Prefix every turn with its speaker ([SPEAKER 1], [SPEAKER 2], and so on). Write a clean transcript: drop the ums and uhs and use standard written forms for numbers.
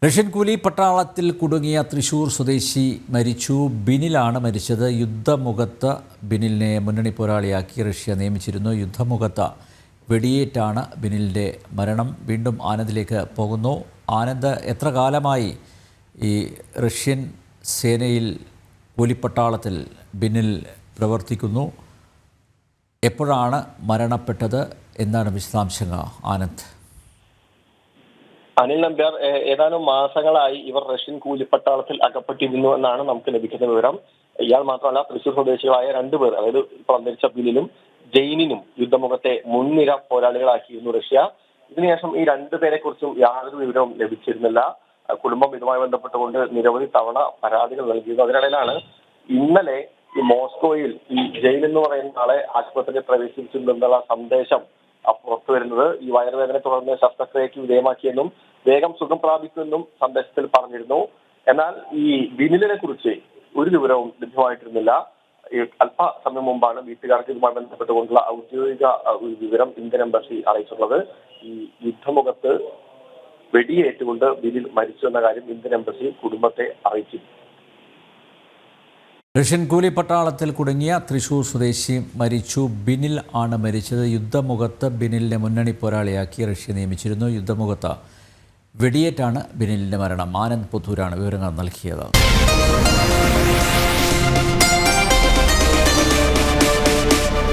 [SPEAKER 1] Russian കൂലി പട്ടാളത്തിൽ കുടുങ്ങിയ തൃശൂർ സ്വദേശി മരിച്ചു. ബിനിലാണ് മരിച്ചത്. യുദ്ധമുഖത്ത് ബിനിലിനെ മുന്നണി പോരാളിയാക്കി റഷ്യ നിയമിച്ചിരുന്നു. യുദ്ധമുഖത്ത് വെടിയേറ്റാണ് ബിനിലിൻ്റെ മരണം. വീണ്ടും ആനന്ദിലേക്ക് പോകുന്നു. ആനന്ദ്, എത്ര കാലമായി ഈ റഷ്യൻ സേനയിൽ കൂലിപ്പട്ടാളത്തിൽ ബിനിൽ പ്രവർത്തിക്കുന്നു? എപ്പോഴാണ് മരണപ്പെട്ടത്? എന്താണ് വിശദാംശങ്ങൾ ആനന്ദ്?
[SPEAKER 2] അനിൽ നമ്പ്യാർ, ഏതാനും മാസങ്ങളായി ഇവർ റഷ്യൻ കൂലിപ്പട്ടാളത്തിൽ അകപ്പെട്ടിരുന്നു എന്നാണ് നമുക്ക് ലഭിക്കുന്ന വിവരം. ഇയാൾ മാത്രമല്ല, തൃശൂർ സ്വദേശികളായ രണ്ടുപേർ, അതായത് ഇപ്പോൾ അന്തരിച്ച ബിനിലും ജെയിനിനും യുദ്ധമുഖത്തെ മുൻനിര പോരാളികളാക്കിയിരുന്നു റഷ്യ. ഇതിനുശേഷം ഈ രണ്ടുപേരെ കുറിച്ചും യാതൊരു വിവരവും ലഭിച്ചിരുന്നില്ല. കുടുംബം ഇതുമായി ബന്ധപ്പെട്ടുകൊണ്ട് നിരവധി തവണ പരാതികൾ നൽകിയിരുന്നു. അതിനിടയിലാണ് ഇന്നലെ ഈ മോസ്കോയിൽ ഈ ജെയിൻ എന്ന് പറയുന്ന ആളെ ആശുപത്രിയിൽ പ്രവേശിച്ചിട്ടുണ്ടെന്നുള്ള സന്ദേശം പുറത്തു വരുന്നത്. ഈ വയറുവേദനയെ തുടർന്ന് ശസ്ത്രക്രിയയ്ക്ക് വിധേയമാക്കിയെന്നും വേഗം സുഖം പ്രാപിക്കുമെന്നും സന്ദേശത്തിൽ പറഞ്ഞിരുന്നു. എന്നാൽ ഈ ബിനിലിനെ കുറിച്ച് ഒരു വിവരവും ലഭ്യമായിട്ടിരുന്നില്ല. അല്പസമയം മുമ്പാണ് വീട്ടുകാർക്ക് ഇതുമായി ബന്ധപ്പെട്ടുകൊണ്ടുള്ള ഔദ്യോഗിക വിവരം ഇന്ത്യൻ എംബസി അറിയിച്ചിട്ടുള്ളത്. ഈ യുദ്ധമുഖത്ത് വെടിയേറ്റുകൊണ്ട് ബിനിൽ മരിച്ചു എന്ന കാര്യം ഇന്ത്യൻ എംബസി കുടുംബത്തെ അറിയിച്ചിരുന്നു.
[SPEAKER 1] റഷ്യൻ കൂലിപ്പട്ടാളത്തിൽ കുടുങ്ങിയ തൃശൂർ സ്വദേശി മരിച്ചു. ബിനിൽ ആണ് മരിച്ചത്. യുദ്ധമുഖത്ത് ബിനിലിനെ മുന്നണി പോരാളിയാക്കി റഷ്യ നിയമിച്ചിരുന്നു. യുദ്ധമുഖത്ത് വെടിയേറ്റാണ് ബിനിലിൻ്റെ മരണം. ആനന്ദ് പുത്തൂരാണ് വിവരങ്ങൾ നൽകിയത്.